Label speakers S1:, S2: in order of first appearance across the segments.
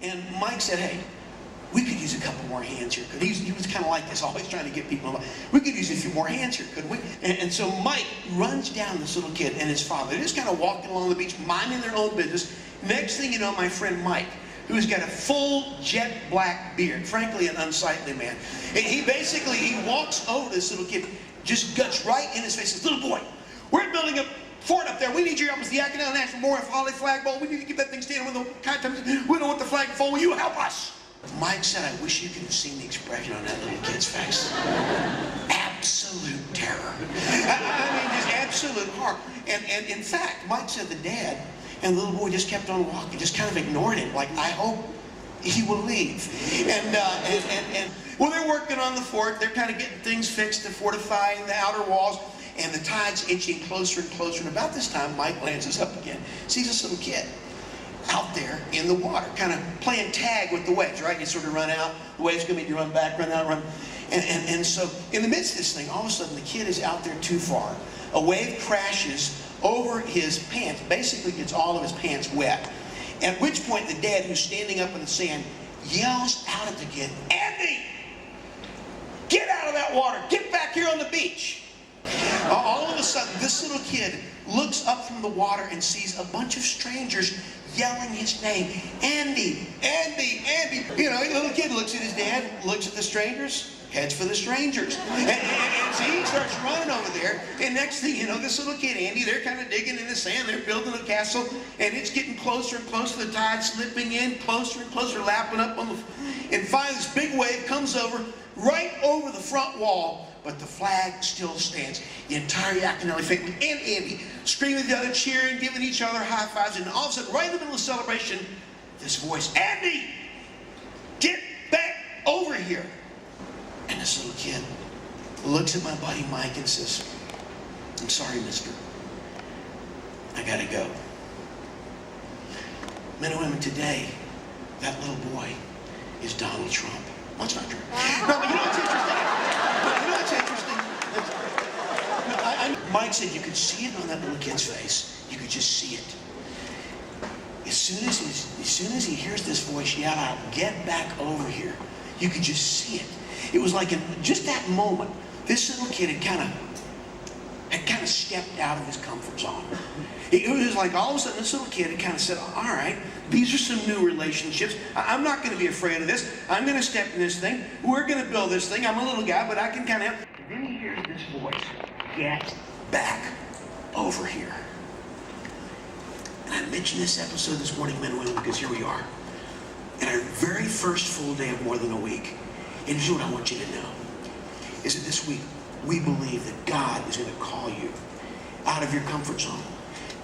S1: And Mike said, hey, we could use a couple more hands here. He was kind of like this, always trying to get people involved. We could use a few more hands here, couldn't we? And so Mike runs down this little kid and his father. They're just kind of walking along the beach, minding their own business. Next thing you know, my friend Mike, who's got a full jet black beard, frankly an unsightly man. And he walks over to this little kid, just guts right in his face, says, little boy, we're building a fort up there. We need your help. It's the Yakanel National Memorial Holiday Flagpole. We need to keep that thing standing when the kite comes. We don't want the flagpole. Will you help us? Mike said, I wish you could have seen the expression on that little kid's face. Absolute terror. I mean, just absolute horror. And in fact, Mike said the dad and the little boy just kept on walking, just kind of ignored him, like, I hope he will leave. And well, they're working on the fort. They're kind of getting things fixed to fortifying the outer walls. And the tide's inching closer and closer. And about this time, Mike glances up again, sees this little kid out there in the water, kind of playing tag with the waves, right? You sort of run out, the waves come in, you run back, run out, run. And so in the midst of this thing, all of a sudden the kid is out there too far. A wave crashes over his pants, basically gets all of his pants wet. At which point the dad, who's standing up in the sand, yells out at the kid, Andy, get out of that water, get back here on the beach. All of a sudden, this little kid looks up from the water and sees a bunch of strangers yelling his name, Andy, Andy, Andy. You know, the little kid looks at his dad, looks at the strangers, heads for the strangers. And so he starts running over there, and next thing you know, this little kid, Andy, they're kind of digging in the sand, they're building a castle, and it's getting closer and closer, the tide slipping in, closer and closer, lapping up on the... And finally, this big wave comes over, right over the front wall, but the flag still stands. The entire Yakanel family and Andy screaming together, cheering, giving each other high fives, and all of a sudden, right in the middle of the celebration, this voice, Andy, get back over here. And this little kid looks at my buddy Mike and says, I'm sorry, mister. I gotta go. Men and women, today, that little boy is Donald Trump. Well, that's not true. No, but you know what's interesting? Mike said you could see it on that little kid's face. You could just see it. As soon as he hears this voice yell out, get back over here, you could just see it. It was like in just that moment, this little kid had kind of stepped out of his comfort zone. It was like all of a sudden this little kid had kind of said, all right, these are some new relationships. I'm not going to be afraid of this. I'm going to step in this thing. We're going to build this thing. I'm a little guy, but I can kind of help. And then he hears this voice, get back over here. And I mentioned this episode this morning, men and women, because here we are. In our very first full day of more than a week. And here's what I want you to know, is that this week, we believe that God is going to call you out of your comfort zone.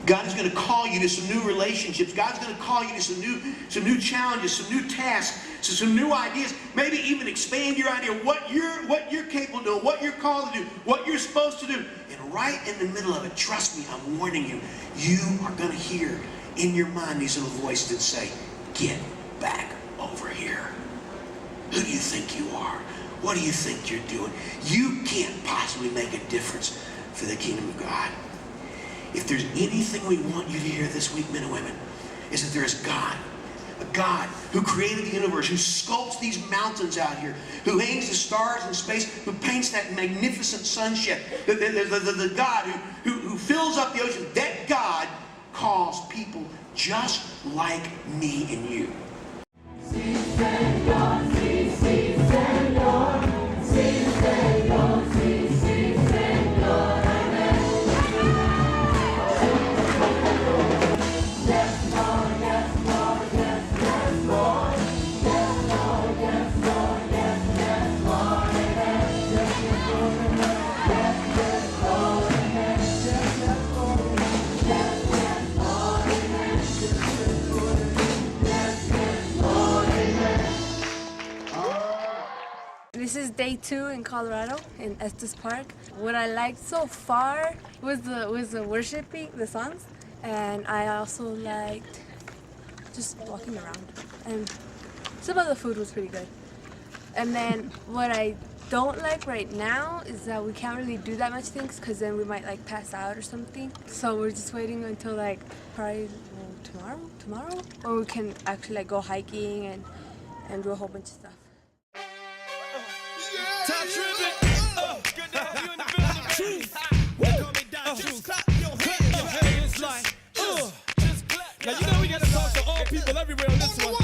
S1: God is going to call you to some new relationships. God's going to call you to some new challenges, some new tasks, some new ideas, maybe even expand your idea of what you're capable of doing, what you're called to do, what you're supposed to do. And right in the middle of it, trust me, I'm warning you, you are going to hear in your mind these little voices that say, get back over here. Who do you think you are? What do you think you're doing? You can't possibly make a difference for the kingdom of God. If there's anything we want you to hear this week, men and women, is that there is God. A God who created the universe, who sculpts these mountains out here, who hangs the stars in space, who paints that magnificent sunset, the God who fills up the ocean. That God calls people just like me and you. Sí, Señor, sí, sí, Señor. Sí, Señor, sí, sí, Señor. Amen. Yes, Lord, yes, Lord, yes, yes, Lord. Yes, Lord, yes, Lord, yes, yes, Lord. Amen. Yes, yes, Lord, amen. Yes, yes, Lord, amen. Yes, yes, Lord, amen. Yes, yes, Lord, amen. Yes, yes, Lord, amen. Yes, yes, Lord, amen.
S2: This is day 2 in Colorado, in Estes Park. What I liked so far was the worshiping, the songs, and I also liked just walking around. And some of the food was pretty good. And then what I don't like right now is that we can't really do that much things because then we might like pass out or something. So we're just waiting until like probably tomorrow, or we can actually like go hiking and do a whole bunch of stuff.
S3: Top tripping. Good to have you in the building. Truth. They call me Don Truth. Clap your hands like. Just clap. Now you know we gotta talk to all people everywhere on this one.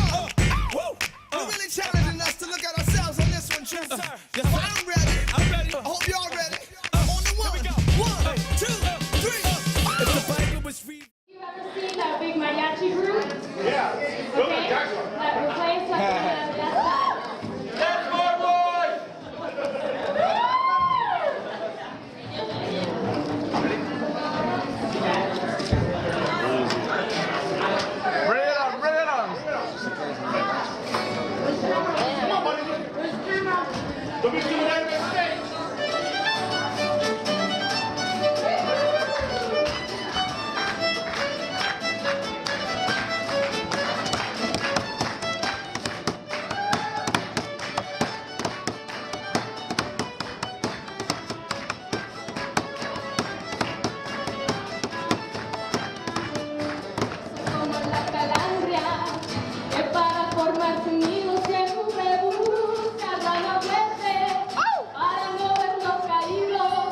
S4: You're really challenging us to look at ourselves on this one, Truth.
S3: Yes, sir.
S4: I'm ready.
S3: I'm ready.
S4: I hope y'all ready. On the one. 1, 2, 3.
S3: If the Bible was free.
S5: You ever seen a big mariachi group? Yeah. Okay. That we're playing something on that side. Como la calandria, que para formar su nido siempre busca rama fuerte, para no verlos caídos.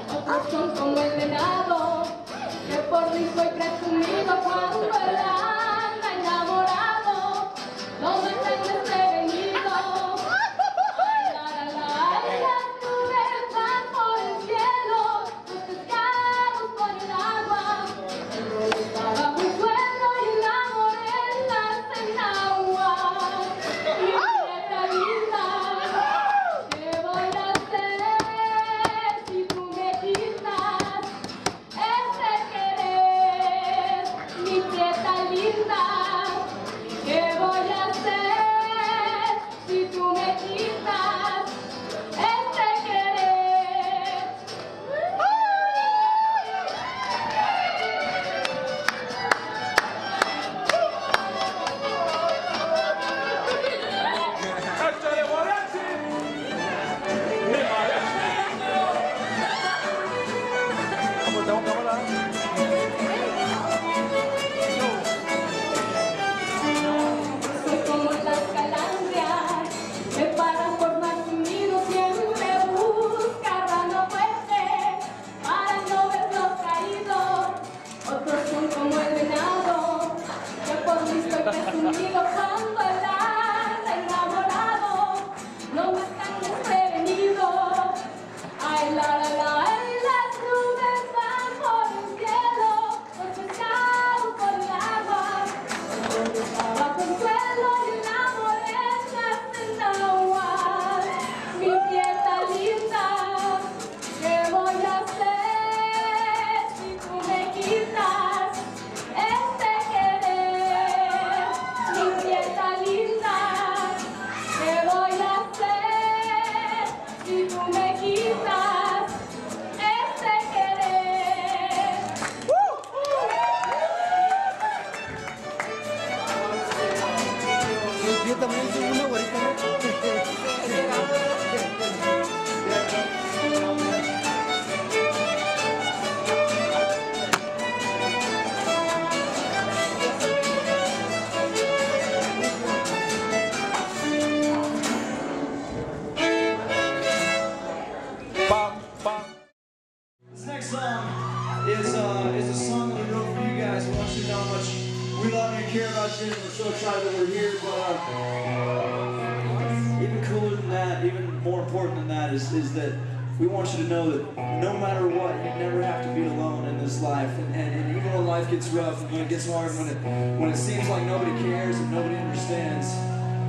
S5: Otros son como el venado, que por rico y presumido cuando él anda enamorado, lo matan desprevenido. Las nubes van por el cielo, los pescados por el agua. Estaba muy sueldo y la morena en agua. Mi prieta linda, ¿qué voy a hacer si tú me quitas ese querer? Mi prieta linda, ¿qué voy a hacer si tú me quitas ese querer? Soy como las calandrias que para formar su nido siempre busca rama fuerte para no verlos caídos. Otros son como el venado que por listo y presumido cuando él anda enamorado no me están desprevenido. Ay, ay, las nubes van por el cielo, los pescados por el agua. Estaba consuelo y la morena en agua. Mi prieta linda, ¿qué voy a hacer si tú me quitas este querer? Mi prieta linda, ¿qué voy a hacer si tú me quitas este querer?
S4: Yo también soy una güerita,
S6: This next song is a song that we wrote for you guys. We want you to know how much we love you and care about you. We're so excited that we're here. But even cooler than that, even more important than that, is that we want you to know that no matter what, you never have to be alone in this life. And even when life gets rough, and when it gets hard, when it seems like nobody cares and nobody understands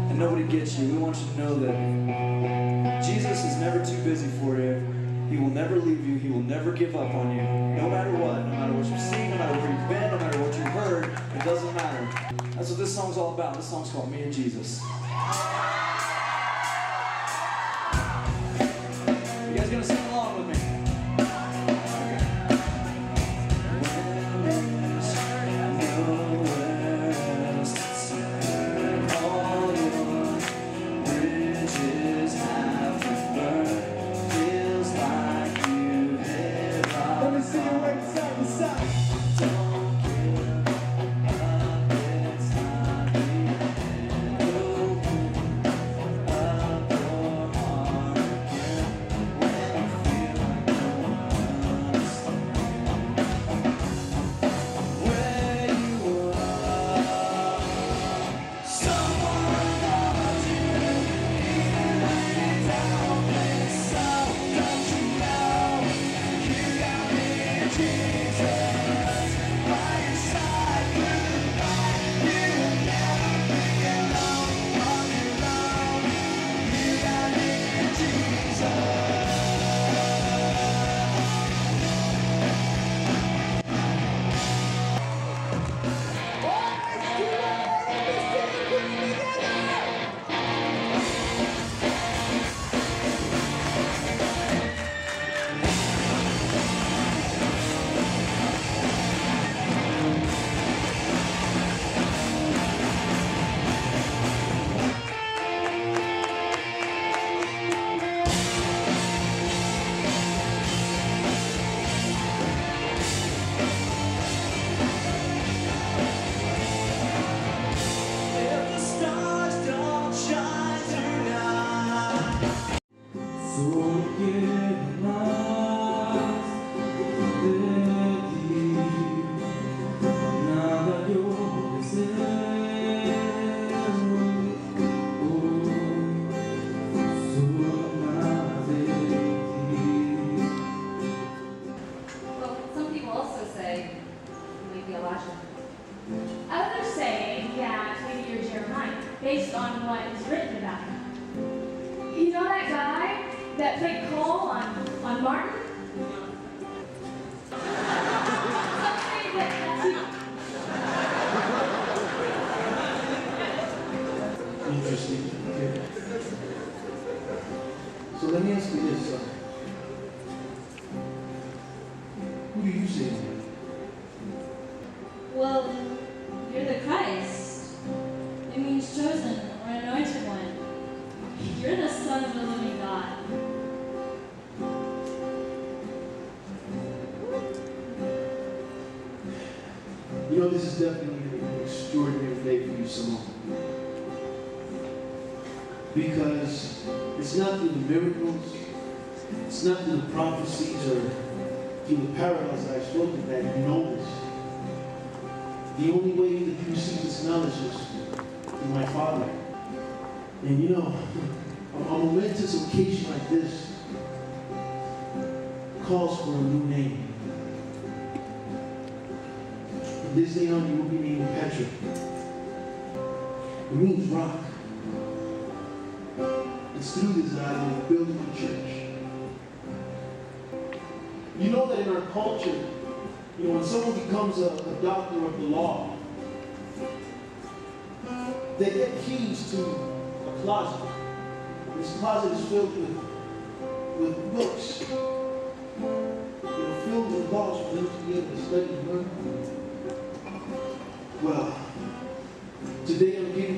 S6: and nobody gets you, we want you to know that Jesus is never too busy for you. He will never leave you. He will never give up on you. No matter what you've seen, no matter where you've been, no matter what you've heard, it doesn't matter. That's what this song's all about. This song's called Me and Jesus. You guys gonna sing along with me? When there's nowhere else to turn, all your bridges have been burned. Feels like you hit rock. Let me see you right side to side. Don't give up.
S5: based on what is written about him. You know that guy that played Cole on Martin? Some say that that's you.
S7: Interesting. Okay. So let me ask you this. Who do you say?
S5: Well, you're the Christ. It means chosen or anointed one. You're the Son of the living God.
S7: You know, this is definitely an extraordinary day for you, Simone. Because it's not through the miracles, it's not through the prophecies or through the parables I've spoken that you know this. The only way that you receive this knowledge is through my Father. And you know, a momentous occasion like this calls for a new name. From this day on, you will be named Petra. It means rock. It's through this that I will build my church. You know that in our culture, you know, when someone becomes a doctor of the law, they get keys to a closet. This closet is filled with books. Filled with laws for them to be able to study and learn. Well, today I'm giving